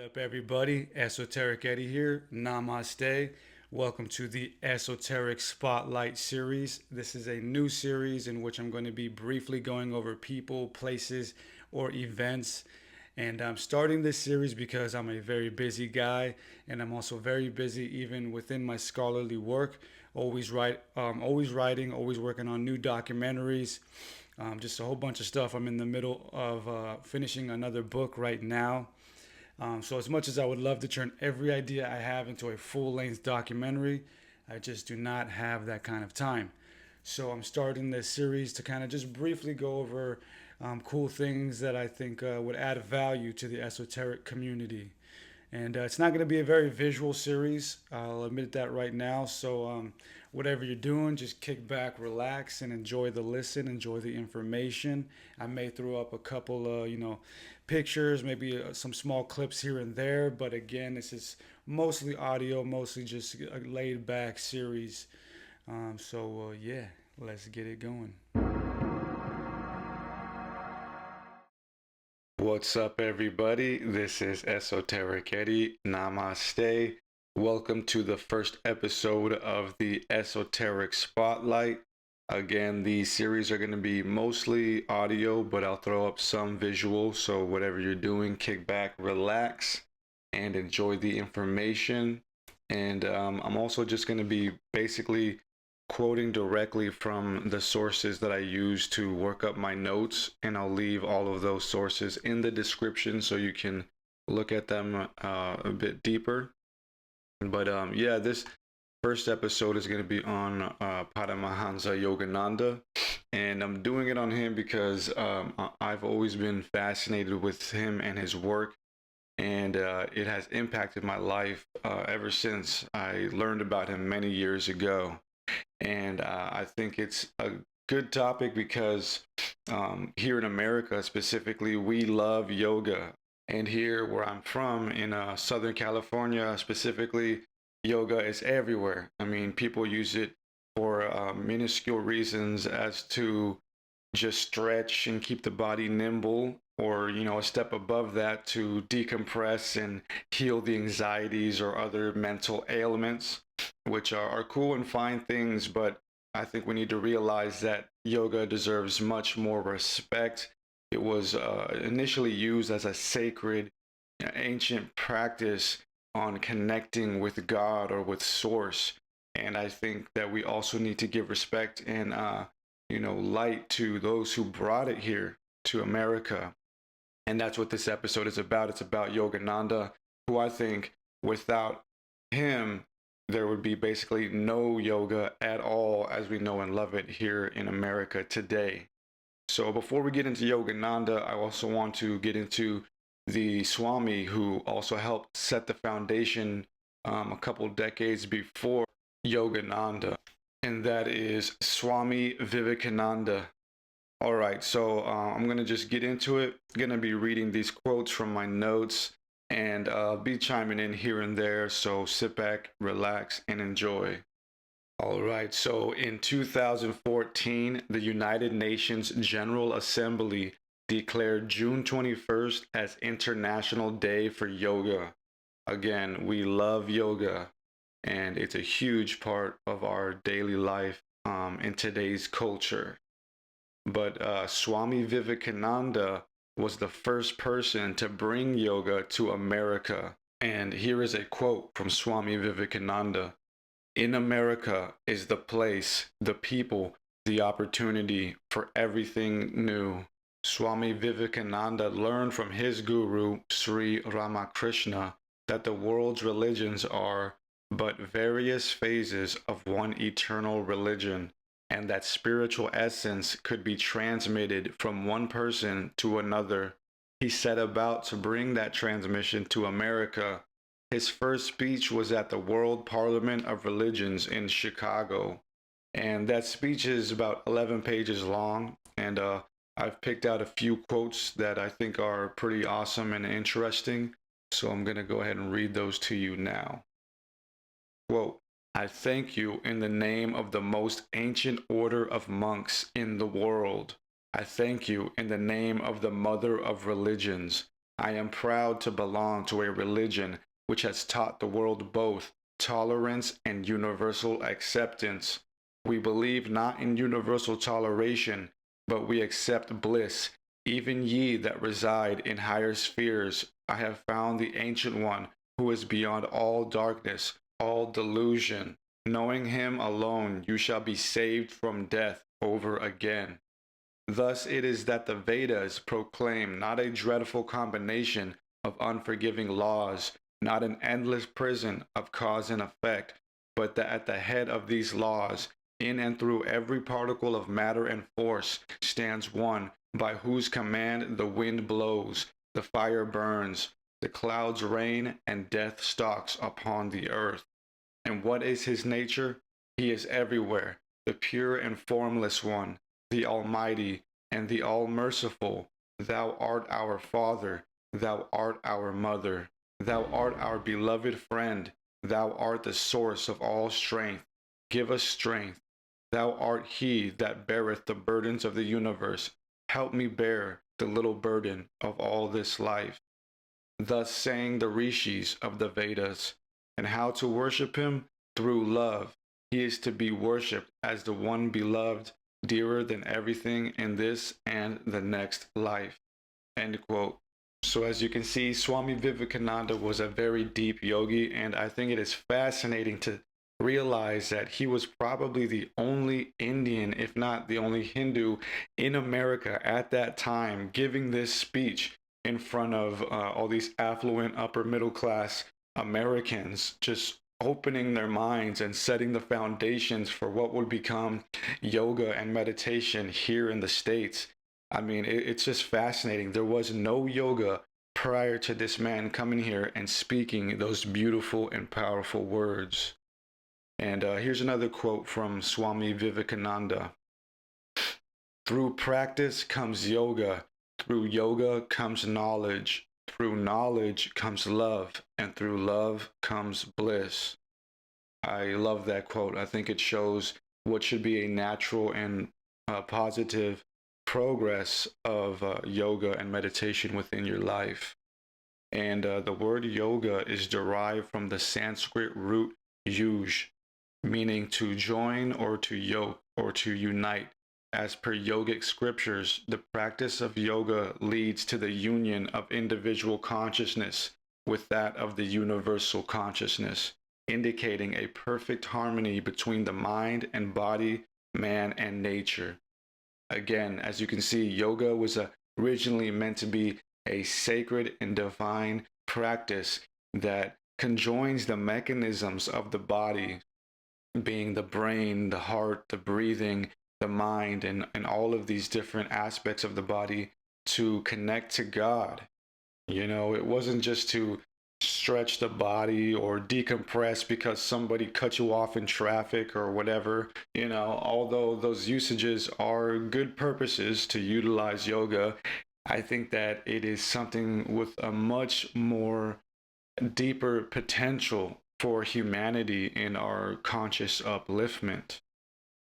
Up, everybody? Esoteric Eddie here. Namaste. Welcome to the Esoteric Spotlight series. This is a new series in which I'm going to be briefly going over people, places, or events. And I'm starting this series because I'm a very busy guy, and I'm also very busy even within my scholarly work. Always writing, always working on new documentaries. Just a whole bunch of stuff. I'm in the middle of finishing another book right now. So as much as I would love to turn every idea I have into a full-length documentary, I just do not have that kind of time. So I'm starting this series to kind of just briefly go over cool things that I think would add value to the esoteric community. And it's not going to be a very visual series. I'll admit that right now. So, whatever you're doing, just kick back, relax, and enjoy the listen, enjoy the information. I may throw up a couple, pictures, maybe some small clips here and there. But again, this is mostly audio, mostly just a laid back series. Yeah, let's get it going. What's up, everybody? This is Esoteric Eddie. Namaste. Welcome to the first episode of the Esoteric Spotlight. Again, these series are going to be mostly audio, but I'll throw up some visual. So, whatever you're doing, kick back, relax, and enjoy the information. And I'm also just going to be basically quoting directly from the sources that I use to work up my notes, and I'll leave all of those sources in the description so you can look at them a bit deeper. But yeah, this first episode is going to be on Paramahansa Yogananda, and I'm doing it on him because I've always been fascinated with him and his work, and it has impacted my life ever since I learned about him many years ago. And I think it's a good topic because here in America specifically, we love yoga. And here where I'm from in Southern California specifically, yoga is everywhere. I mean, people use it for minuscule reasons as to just stretch and keep the body nimble, or a step above that to decompress and heal the anxieties or other mental ailments, which are cool and fine things. But I think we need to realize that yoga deserves much more respect. It was initially used as a sacred ancient practice on connecting with God or with source. And I think that we also need to give respect and light to those who brought it here to America. And that's what this episode is about. It's about Yogananda, who I think without him, there would be basically no yoga at all as we know and love it here in America today. So before we get into Yogananda, I also want to get into the Swami who also helped set the foundation a couple decades before Yogananda, and that is Swami Vivekananda. All right, so I'm going to just get into it. I'm going to be reading these quotes from my notes, and be chiming in here and there. So sit back, relax, and enjoy. All right, so in 2014, the United Nations General Assembly declared June 21st as International Day for Yoga. Again, we love yoga, and it's a huge part of our daily life in today's culture. But Swami Vivekananda was the first person to bring yoga to America. And here is a quote from Swami Vivekananda. In America is the place, the people, the opportunity for everything new. Swami Vivekananda learned from his guru, Sri Ramakrishna, that the world's religions are but various phases of one eternal religion, and that spiritual essence could be transmitted from one person to another. He set about to bring that transmission to America. His first speech was at the World Parliament of Religions in Chicago, and that speech is about 11 pages long, and I've picked out a few quotes that I think are pretty awesome and interesting, so I'm going to go ahead and read those to you now. Quote, I thank you in the name of the most ancient order of monks in the world. I thank you in the name of the mother of religions. I am proud to belong to a religion which has taught the world both tolerance and universal acceptance. We believe not in universal toleration, but we accept bliss. Even ye that reside in higher spheres, I have found the Ancient One, who is beyond all darkness, all delusion. Knowing him alone, you shall be saved from death over again. Thus it is that the Vedas proclaim not a dreadful combination of unforgiving laws, not an endless prison of cause and effect, but that at the head of these laws, in and through every particle of matter and force, stands one by whose command the wind blows, the fire burns, the clouds rain, and death stalks upon the earth. And what is his nature? He is everywhere, the pure and formless one, the Almighty and the All Merciful. Thou art our Father, thou art our Mother, thou art our beloved friend, thou art the source of all strength. Give us strength. Thou art he that beareth the burdens of the universe. Help me bear the little burden of all this life. Thus sang the rishis of the Vedas. And how to worship him? Through love. He is to be worshipped as the one beloved, dearer than everything in this and the next life. End quote. So as you can see, Swami Vivekananda was a very deep yogi, and I think it is fascinating to realize that he was probably the only Indian, if not the only Hindu, in America at that time giving this speech in front of all these affluent upper middle class Americans, just opening their minds and setting the foundations for what would become yoga and meditation here in the States. I mean, it's just fascinating. There was no yoga prior to this man coming here and speaking those beautiful and powerful words. And here's another quote from Swami Vivekananda. Through practice comes yoga. Through yoga comes knowledge. Through knowledge comes love. And through love comes bliss. I love that quote. I think it shows what should be a natural and positive progress of yoga and meditation within your life. And the word yoga is derived from the Sanskrit root yuj, meaning to join or to yoke or to unite. As per yogic scriptures, the practice of yoga leads to the union of individual consciousness with that of the universal consciousness, indicating a perfect harmony between the mind and body, man and nature. Again, as you can see, yoga was originally meant to be a sacred and divine practice that conjoins the mechanisms of the body, being the brain, the heart, the breathing, the mind, and all of these different aspects of the body to connect to God. You know, it wasn't just to stretch the body or decompress because somebody cut you off in traffic or whatever. You know, although those usages are good purposes to utilize yoga, I think that it is something with a much more deeper potential for humanity in our conscious upliftment.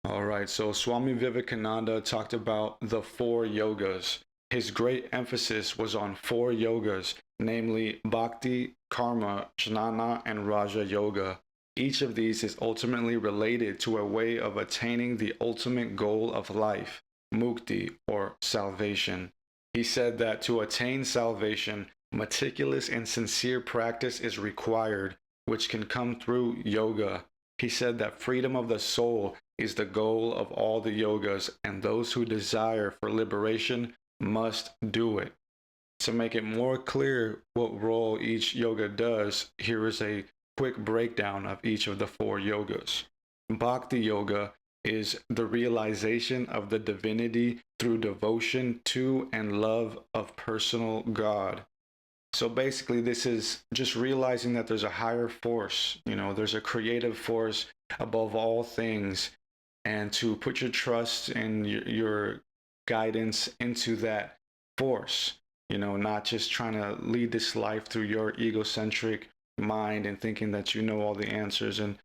All right, so Swami Vivekananda talked about the four yogas. His great emphasis was on four yogas, namely Bhakti, Karma, Jnana, and Raja Yoga. Each of these is ultimately related to a way of attaining the ultimate goal of life, mukti, or salvation. He said that to attain salvation, meticulous and sincere practice is required, which can come through yoga. He said that freedom of the soul is the goal of all the yogas, and those who desire for liberation must do it. To make it more clear what role each yoga does, here is a quick breakdown of each of the four yogas. Bhakti Yoga is the realization of the divinity through devotion to and love of personal God. So basically, this is just realizing that there's a higher force, you know, there's a creative force above all things, and to put your trust and your guidance into that force, you know, not just trying to lead this life through your egocentric mind and thinking that you know all the answers, and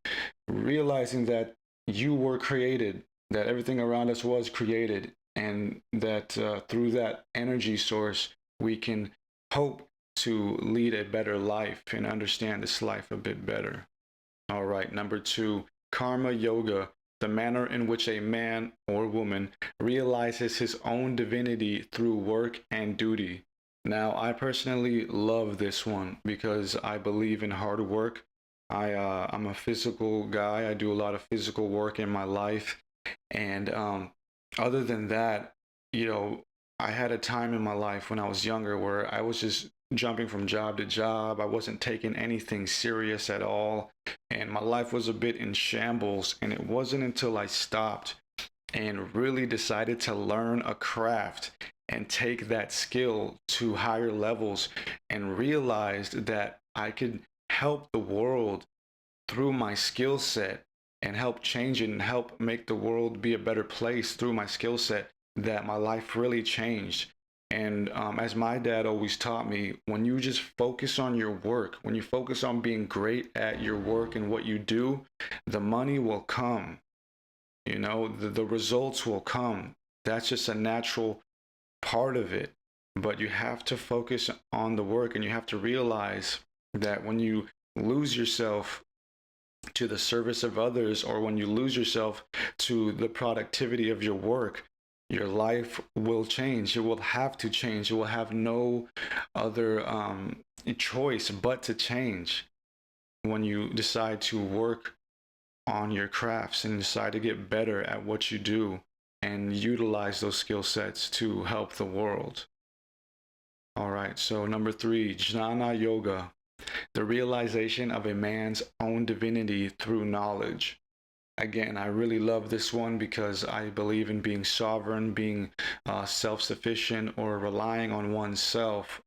realizing that you were created, that everything around us was created, and that through that energy source, we can hope to lead a better life and understand this life a bit better. All right, number 2, karma yoga, the manner in which a man or woman realizes his own divinity through work and duty. Now, I personally love this one because I believe in hard work. I'm a physical guy. I do a lot of physical work in my life, and other than that, you know, I had a time in my life when I was younger where I was just jumping from job to job. I wasn't taking anything serious at all, and my life was a bit in shambles. And it wasn't until I stopped and really decided to learn a craft and take that skill to higher levels and realized that I could help the world through my skill set and help change it and help make the world be a better place through my skill set, that my life really changed. And as my dad always taught me, when you just focus on your work, when you focus on being great at your work and what you do, the money will come. You know, the results will come. That's just a natural part of it. But you have to focus on the work, and you have to realize that when you lose yourself to the service of others, or when you lose yourself to the productivity of your work, your life will change. It will have to change. You will have no other choice but to change when you decide to work on your crafts and decide to get better at what you do and utilize those skill sets to help the world. All right, so number 3, jnana yoga, the realization of a man's own divinity through knowledge. Again, I really love this one because I believe in being sovereign, being self-sufficient, or relying on oneself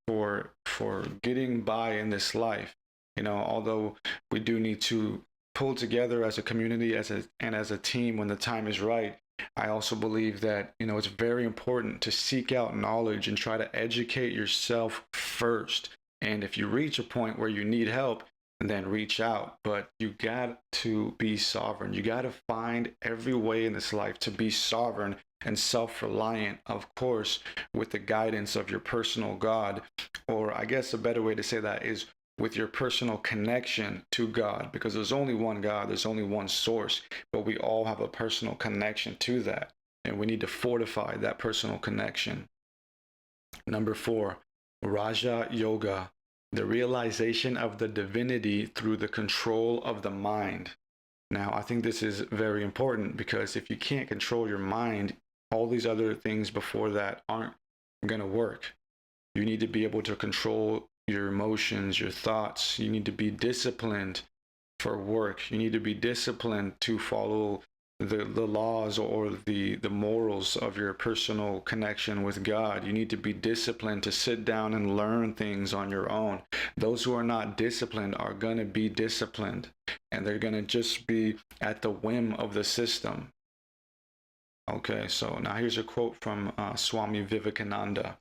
for getting by in this life. You know, although we do need to pull together as a community, and as a team when the time is right, I also believe that, you know, it's very important to seek out knowledge and try to educate yourself first. And if you reach a point where you need help, then reach out. But you got to be sovereign. You got to find every way in this life to be sovereign and self-reliant, of course, with the guidance of your personal God. Or I guess a better way to say that is with your personal connection to God, because there's only one God, there's only one source, but we all have a personal connection to that. And we need to fortify that personal connection. Number 4, Raja Yoga, the realization of the divinity through the control of the mind. Now, I think this is very important because if you can't control your mind, all these other things before that aren't going to work. You need to be able to control your emotions, your thoughts. You need to be disciplined for work. You need to be disciplined to follow the laws or the morals of your personal connection with God. You need to be disciplined to sit down and learn things on your own. Those who are not disciplined are going to be disciplined, and they're going to just be at the whim of the system. Okay, so now here's a quote from Swami Vivekananda.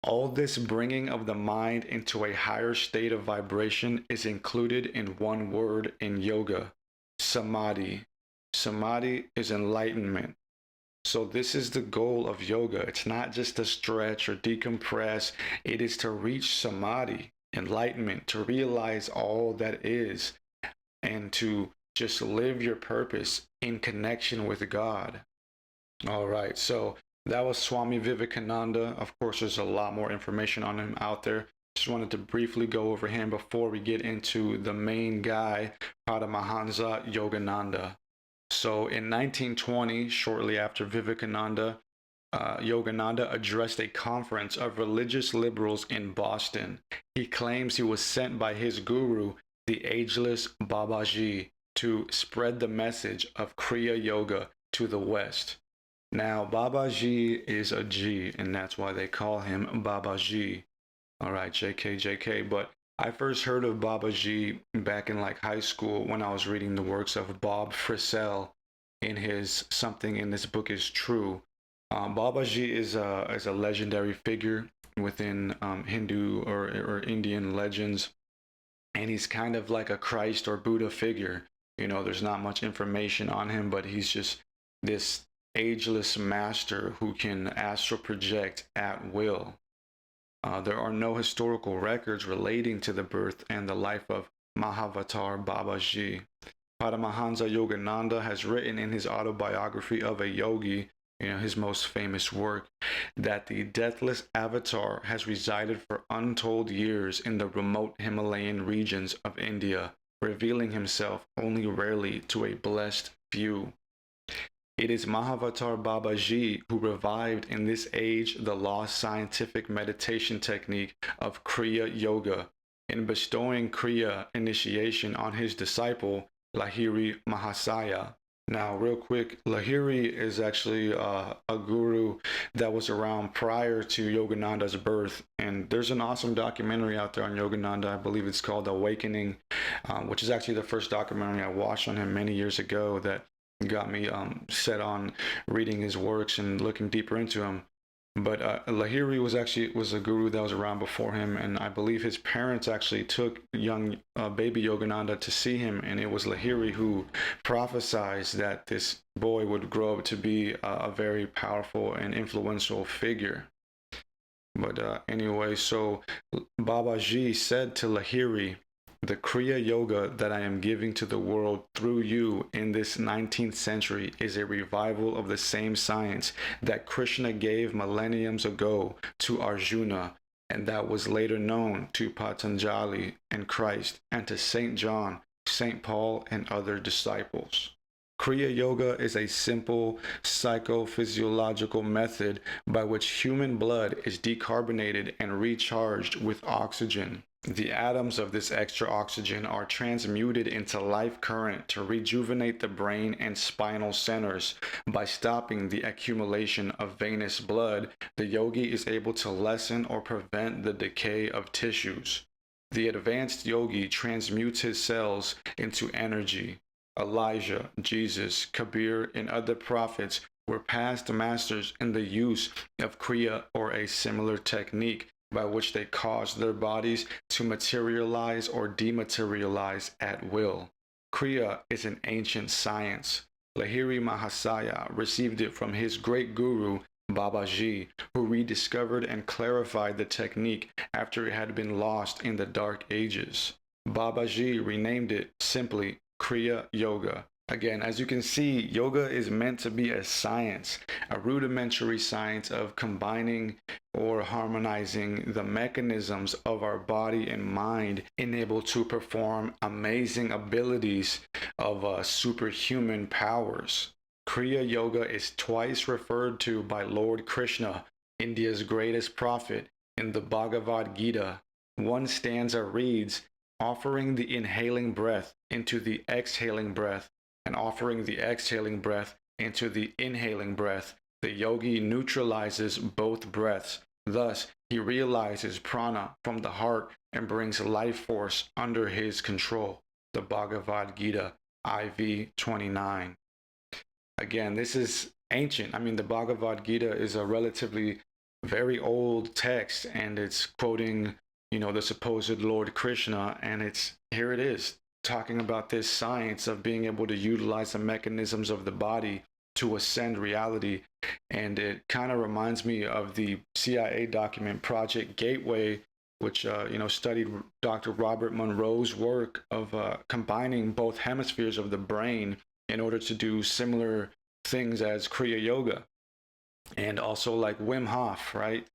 All this bringing of the mind into a higher state of vibration is included in one word in yoga: samadhi. Samadhi is enlightenment. So this is the goal of yoga. It's not just to stretch or decompress. It is to reach samadhi, enlightenment, to realize all that is, and to just live your purpose in connection with God. All right, so that was Swami Vivekananda. Of course, there's a lot more information on him out there. Just wanted to briefly go over him before we get into the main guy, Paramahansa Yogananda. So in 1920, shortly after Vivekananda, Yogananda addressed a conference of religious liberals in Boston. He claims he was sent by his guru, the ageless Babaji, to spread the message of Kriya Yoga to the West. Now, Babaji is a G, and that's why they call him Babaji. All right, JK. But I first heard of Babaji back in like high school when I was reading the works of Bob Frisell in his Something in This Book is True. Babaji is a legendary figure within Hindu or Indian legends, and he's kind of like a Christ or Buddha figure. You know, there's not much information on him, but he's just this ageless master who can astral project at will. There are no historical records relating to the birth and the life of Mahavatar Babaji. Paramahansa Yogananda has written in his autobiography of a yogi, his most famous work, that the deathless avatar has resided for untold years in the remote Himalayan regions of India, revealing himself only rarely to a blessed few. It is Mahavatar Babaji who revived in this age the lost scientific meditation technique of Kriya Yoga, in bestowing Kriya initiation on his disciple, Lahiri Mahasaya. Now, real quick, Lahiri is actually a guru that was around prior to Yogananda's birth. And there's an awesome documentary out there on Yogananda. I believe it's called Awakening, which is actually the first documentary I watched on him many years ago that got me set on reading his works and looking deeper into him. But Lahiri was a guru that was around before him, and I believe his parents actually took young baby Yogananda to see him, and it was Lahiri who prophesied that this boy would grow up to be a very powerful and influential figure. But anyway, so Babaji said to Lahiri, "The Kriya Yoga that I am giving to the world through you in this 19th century is a revival of the same science that Krishna gave millenniums ago to Arjuna, and that was later known to Patanjali and Christ, and to St. John, St. Paul, and other disciples." Kriya Yoga is a simple psychophysiological method by which human blood is decarbonated and recharged with oxygen. The atoms of this extra oxygen are transmuted into life current to rejuvenate the brain and spinal centers. By stopping the accumulation of venous blood, the yogi is able to lessen or prevent the decay of tissues. The advanced yogi transmutes his cells into energy. Elijah, Jesus, Kabir, and other prophets were past masters in the use of Kriya or a similar technique by which they caused their bodies to materialize or dematerialize at will. Kriya is an ancient science. Lahiri Mahasaya received it from his great guru, Babaji, who rediscovered and clarified the technique after it had been lost in the Dark Ages. Babaji renamed it simply Kriya Yoga. Again, as you can see, yoga is meant to be a science, a rudimentary science of combining or harmonizing the mechanisms of our body and mind, enabled to perform amazing abilities of superhuman powers. Kriya Yoga is twice referred to by Lord Krishna, India's greatest prophet, in the Bhagavad Gita. One stanza reads, "Offering the inhaling breath into the exhaling breath, and offering the exhaling breath into the inhaling breath, the yogi neutralizes both breaths. Thus, he realizes prana from the heart and brings life force under his control." The Bhagavad Gita, IV 29. Again, this is ancient. I mean, the Bhagavad Gita is a relatively very old text, and it's quoting, the supposed Lord Krishna, and here it is, talking about this science of being able to utilize the mechanisms of the body to ascend reality. And it kind of reminds me of the CIA document Project Gateway, which studied Dr. Robert Monroe's work of combining both hemispheres of the brain in order to do similar things as Kriya Yoga. And also like Wim Hof, right,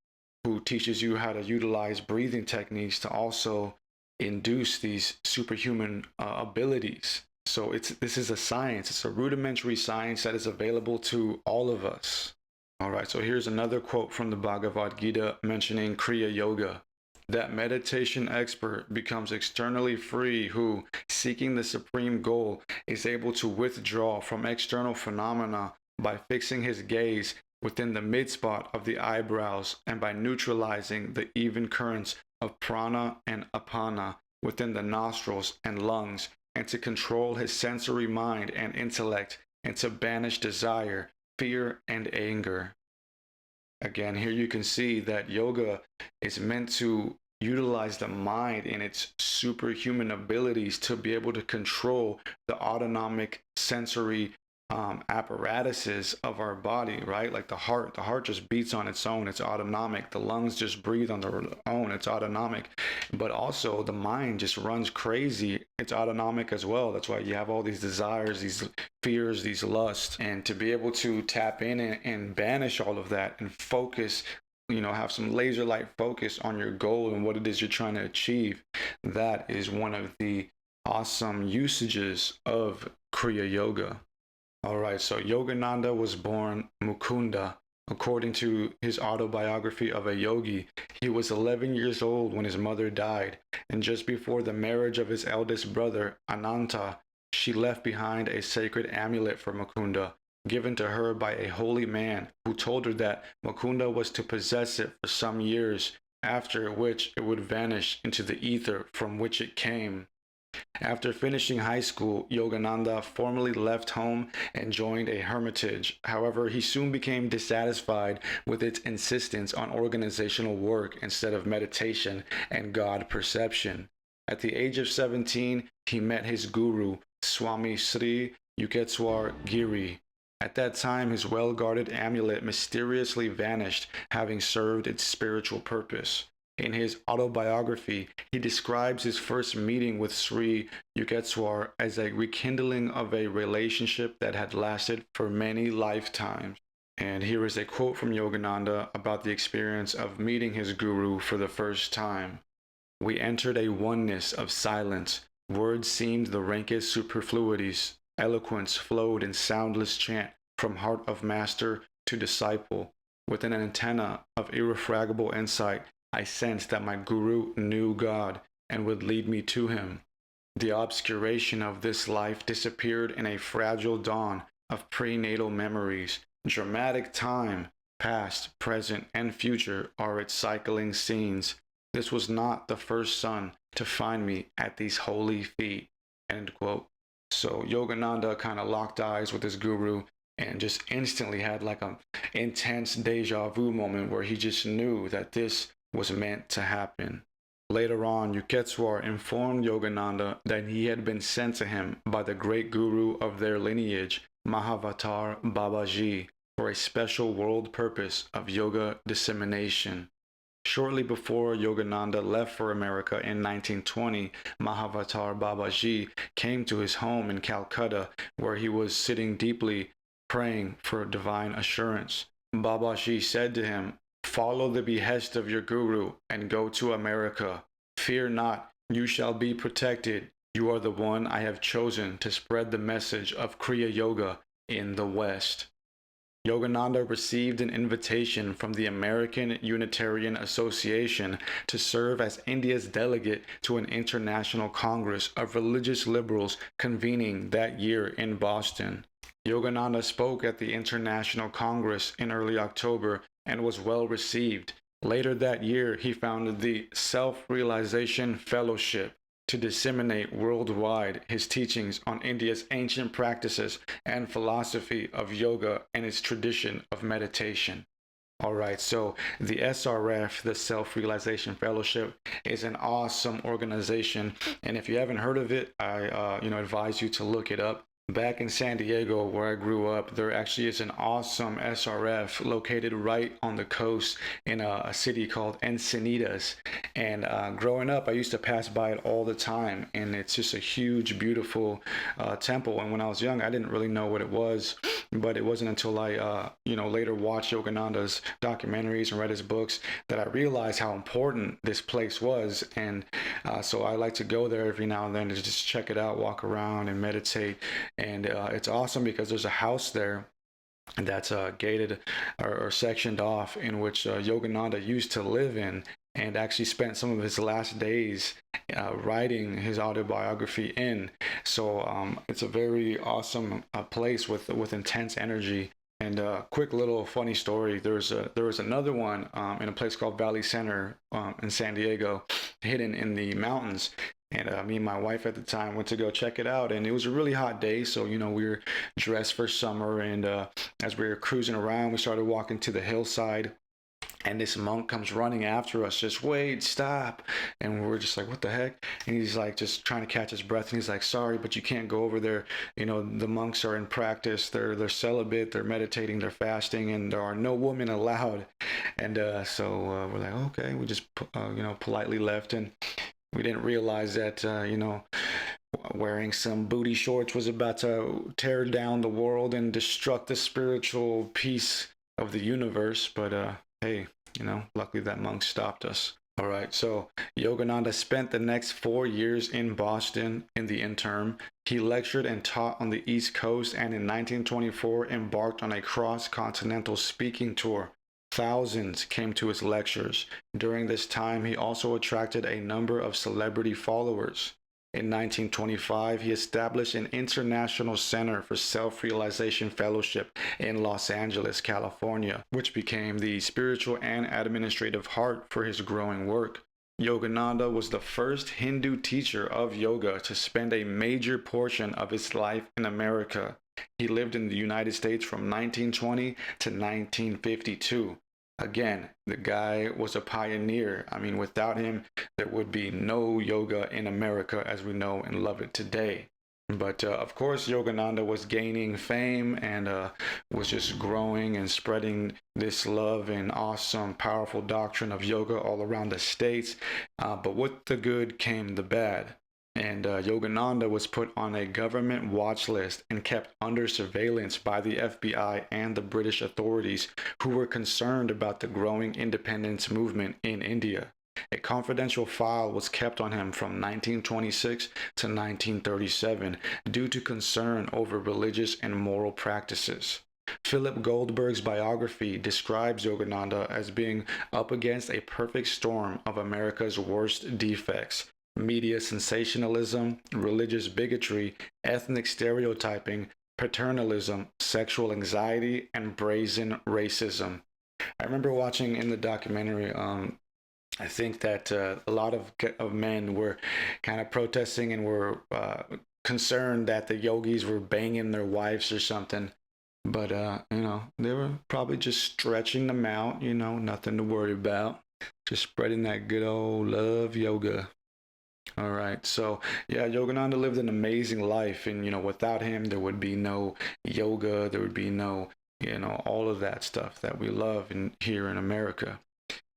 who teaches you how to utilize breathing techniques to also induce these superhuman abilities. So this is a science. It's a rudimentary science that is available to all of us. All right, so here's another quote from the Bhagavad Gita mentioning Kriya Yoga. "That meditation expert becomes externally free who, seeking the supreme goal, is able to withdraw from external phenomena by fixing his gaze within the mid-spot of the eyebrows and by neutralizing the even currents of prana and apana within the nostrils and lungs, and to control his sensory mind and intellect, and to banish desire, fear, and anger." Again, here you can see that yoga is meant to utilize the mind in its superhuman abilities to be able to control the autonomic sensory apparatuses of our body, right? Like the heart just beats on its own, it's autonomic. The lungs just breathe on their own, it's autonomic. But also the mind just runs crazy, it's autonomic as well. That's why you have all these desires, these fears, these lusts. And to be able to tap in and banish all of that and focus, have some laser light focus on your goal and what it is you're trying to achieve, that is one of the awesome usages of Kriya Yoga. All right, so Yogananda was born Mukunda. According to his autobiography of a yogi, he was 11 years old when his mother died, and just before the marriage of his eldest brother, Ananta, she left behind a sacred amulet for Mukunda, given to her by a holy man who told her that Mukunda was to possess it for some years, after which it would vanish into the ether from which it came. After finishing high school, Yogananda formally left home and joined a hermitage. However, he soon became dissatisfied with its insistence on organizational work instead of meditation and God perception. At the age of 17, he met his guru, Swami Sri Yukteswar Giri. At that time, his well-guarded amulet mysteriously vanished, having served its spiritual purpose. In his autobiography, he describes his first meeting with Sri Yukteswar as a rekindling of a relationship that had lasted for many lifetimes. And here is a quote from Yogananda about the experience of meeting his guru for the first time. We entered a oneness of silence. Words seemed the rankest superfluities. Eloquence flowed in soundless chant from heart of master to disciple. With an antenna of irrefragable insight, I sensed that my guru knew God and would lead me to him. The obscuration of this life disappeared in a fragile dawn of prenatal memories. Dramatic time, past, present, and future are its cycling scenes. This was not the first son to find me at these holy feet. End quote. So Yogananda kind of locked eyes with his guru and just instantly had like an intense deja vu moment where he just knew that this was meant to happen. Later on, Yukteswar informed Yogananda that he had been sent to him by the great guru of their lineage, Mahavatar Babaji, for a special world purpose of yoga dissemination. Shortly before Yogananda left for America in 1920, Mahavatar Babaji came to his home in Calcutta, where he was sitting deeply praying for divine assurance. Babaji said to him, "Follow the behest of your guru and go to America. Fear not, you shall be protected. You are the one I have chosen to spread the message of Kriya Yoga in the West." Yogananda received an invitation from the American Unitarian Association to serve as India's delegate to an international congress of religious liberals convening that year in Boston. Yogananda spoke at the International Congress in early October and was well received. Later that year, he founded the Self-Realization Fellowship to disseminate worldwide his teachings on India's ancient practices and philosophy of yoga and its tradition of meditation. All right, so the SRF, the Self-Realization Fellowship, is an awesome organization, and if you haven't heard of it, I advise you to look it up. Back in San Diego, where I grew up, there actually is an awesome SRF located right on the coast in a city called Encinitas. And growing up, I used to pass by it all the time. And it's just a huge, beautiful temple. And when I was young, I didn't really know what it was. But it wasn't until I, later watched Yogananda's documentaries and read his books that I realized how important this place was. And so I like to go there every now and then to just check it out, walk around and meditate. And it's awesome because there's a house there that's gated or sectioned off in which Yogananda used to live in and actually spent some of his last days writing his autobiography in. So it's a very awesome place with intense energy. And quick little funny story. There was another one in a place called Valley Center in San Diego, hidden in the mountains. And me and my wife at the time went to go check it out, and it was a really hot day. So, we were dressed for summer, and as we were cruising around, we started walking to the hillside. And this monk comes running after us, just wait, stop. And we're just like, what the heck? And he's like, just trying to catch his breath. And he's like, sorry, but you can't go over there. You know, the monks are in practice. They're celibate. They're meditating. They're fasting, and there are no women allowed. And so we're like, okay. We just politely left, and we didn't realize that wearing some booty shorts was about to tear down the world and destruct the spiritual peace of the universe. But hey, luckily that monk stopped us. All right, so Yogananda spent the next 4 years in Boston in the interim. He lectured and taught on the East Coast, and in 1924 embarked on a cross-continental speaking tour. Thousands came to his lectures. During this time, he also attracted a number of celebrity followers. In 1925, he established an International Center for Self-Realization Fellowship in Los Angeles, California, which became the spiritual and administrative heart for his growing work. Yogananda was the first Hindu teacher of yoga to spend a major portion of his life in America. He lived in the United States from 1920 to 1952. Again, the guy was a pioneer. I mean, without him, there would be no yoga in America as we know and love it today. But of course, Yogananda was gaining fame and was just growing and spreading this love and awesome, powerful doctrine of yoga all around the States. But with the good came the bad. And Yogananda was put on a government watch list and kept under surveillance by the FBI and the British authorities, who were concerned about the growing independence movement in India. A confidential file was kept on him from 1926 to 1937 due to concern over religious and moral practices. Philip Goldberg's biography describes Yogananda as being up against a perfect storm of America's worst defects: media sensationalism, religious bigotry, ethnic stereotyping, paternalism, sexual anxiety, and brazen racism. I remember watching in the documentary, I think that a lot of men were kind of protesting and were concerned that the yogis were banging their wives or something. But, they were probably just stretching them out, nothing to worry about. Just spreading that good old love yoga. All right. So, yeah, Yogananda lived an amazing life. And, without him, there would be no yoga. There would be no, all of that stuff that we love here in America.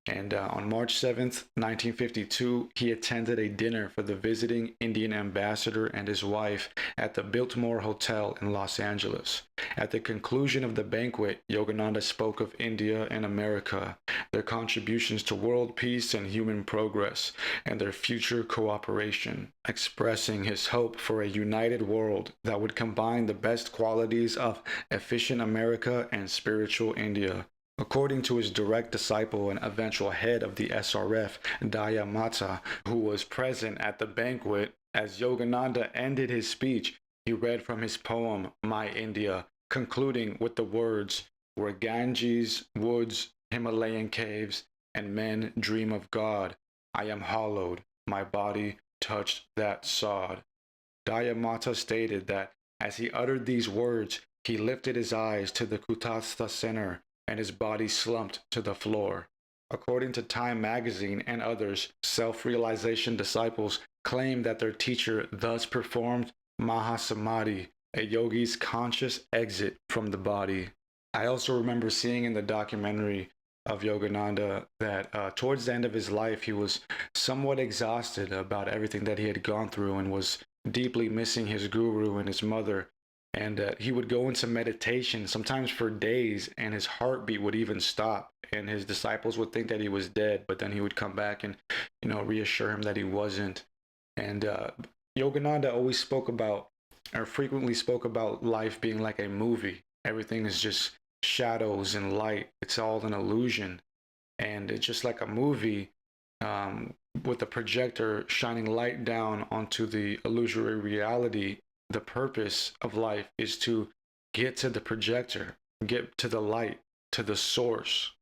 And on March 7th, 1952, he attended a dinner for the visiting Indian ambassador and his wife at the Biltmore Hotel in Los Angeles. At the conclusion of the banquet, Yogananda spoke of India and America, their contributions to world peace and human progress, and their future cooperation, expressing his hope for a united world that would combine the best qualities of efficient America and spiritual India. According to his direct disciple and eventual head of the SRF, Daya Mata, who was present at the banquet, as Yogananda ended his speech, he read from his poem, My India, concluding with the words, "Where Ganges, woods, Himalayan caves, and men dream of God, I am hallowed, my body touched that sod." Daya Mata stated that as he uttered these words, he lifted his eyes to the Kutastha center, and his body slumped to the floor. According to Time magazine and others, self-realization disciples claim that their teacher thus performed Mahasamadhi, a yogi's conscious exit from the body. I also remember seeing in the documentary of Yogananda that towards the end of his life, he was somewhat exhausted about everything that he had gone through and was deeply missing his guru and his mother. And he would go into meditation sometimes for days, and his heartbeat would even stop. And his disciples would think that he was dead, but then he would come back and, reassure him that he wasn't. And Yogananda always spoke about, or frequently spoke about, life being like a movie. Everything is just shadows and light. It's all an illusion. And it's just like a movie with a projector shining light down onto the illusory reality. The purpose of life is to get to the projector, get to the light, to the source.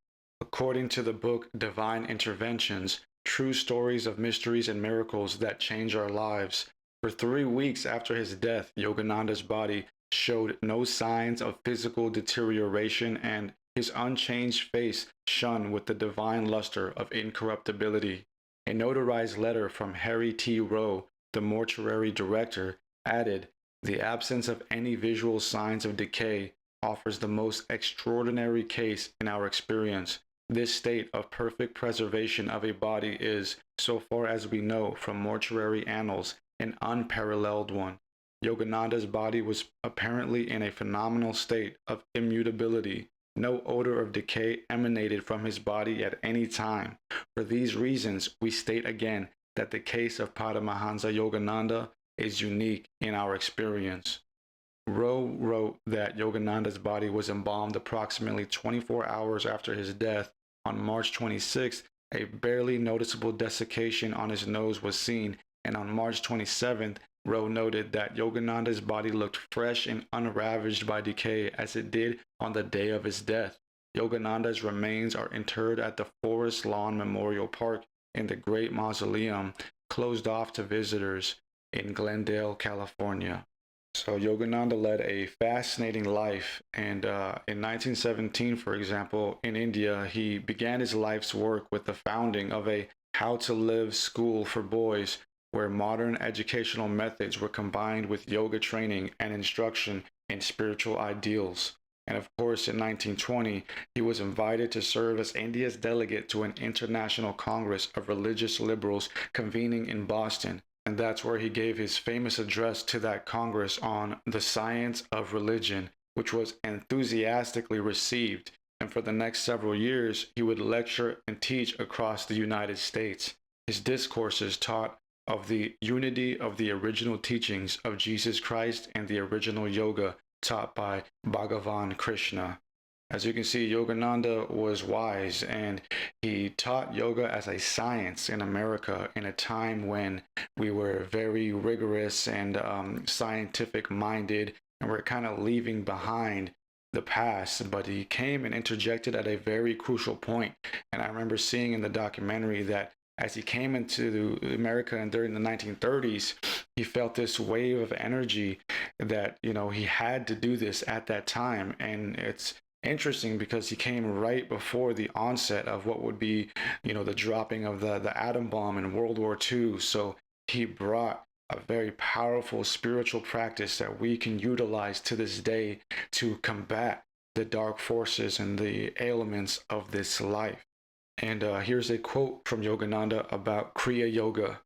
According to the book Divine Interventions, True Stories of Mysteries and Miracles That Change Our Lives, for 3 weeks after his death, Yogananda's body showed no signs of physical deterioration, and His unchanged face shone with the divine luster of incorruptibility. A notarized letter from Harry T. Rowe, the mortuary director, added, "The absence of any visual signs of decay offers the most extraordinary case in our experience. This state of perfect preservation of a body is, so far as we know from mortuary annals, an unparalleled one. Yogananda's body was apparently in a phenomenal state of immutability. No odor of decay emanated from his body at any time. For these reasons, we state again that the case of Paramahansa Yogananda is unique in our experience." Rowe wrote that Yogananda's body was embalmed approximately 24 hours after his death. On March 26th, a barely noticeable desiccation on his nose was seen, and on March 27th, Rowe noted that Yogananda's body looked fresh and unravaged by decay as it did on the day of his death. Yogananda's remains are interred at the Forest Lawn Memorial Park in the Great Mausoleum, closed off to visitors in Glendale, California. So Yogananda led a fascinating life, and in 1917, for example, in India, he began his life's work with the founding of a How to Live school for boys, where modern educational methods were combined with yoga training and instruction in spiritual ideals. And of course, in 1920, he was invited to serve as India's delegate to an international congress of religious liberals convening in Boston. And that's where he gave his famous address to that Congress on the science of religion, which was enthusiastically received. And for the next several years, he would lecture and teach across the United States. His discourses taught of the unity of the original teachings of Jesus Christ and the original yoga taught by Bhagavan Krishna. As you can see, Yogananda was wise, and he taught yoga as a science in America in a time when we were very rigorous and scientific minded, and we're kind of leaving behind the past. But he came and interjected at a very crucial point. And I remember seeing in the documentary that as he came into America and during the 1930s, he felt this wave of energy that, he had to do this at that time. And it's interesting because he came right before the onset of what would be, the dropping of the atom bomb in World War II. So he brought a very powerful spiritual practice that we can utilize to this day to combat the dark forces and the ailments of this life. And here's a quote from Yogananda about Kriya Yoga.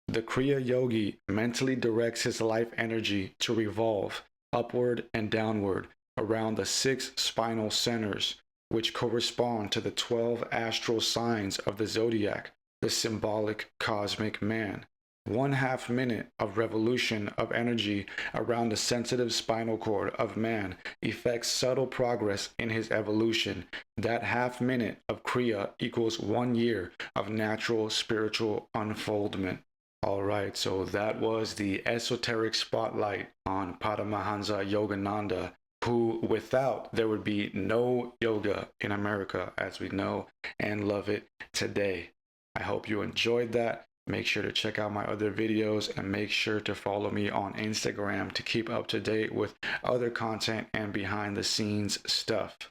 "The Kriya Yogi mentally directs his life energy to revolve upward and downward around the 6 spinal centers, which correspond to the 12 astral signs of the zodiac, the symbolic cosmic man. 1/2 minute of revolution of energy around the sensitive spinal cord of man effects subtle progress in his evolution. That 1/2 minute of Kriya equals 1 year of natural spiritual unfoldment." All right, so that was the Esoteric Spotlight on Paramahansa Yogananda, who without there would be no yoga in America as we know and love it today. I hope you enjoyed that. Make sure to check out my other videos and make sure to follow me on Instagram to keep up to date with other content and behind the scenes stuff.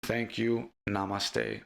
Thank you. Namaste.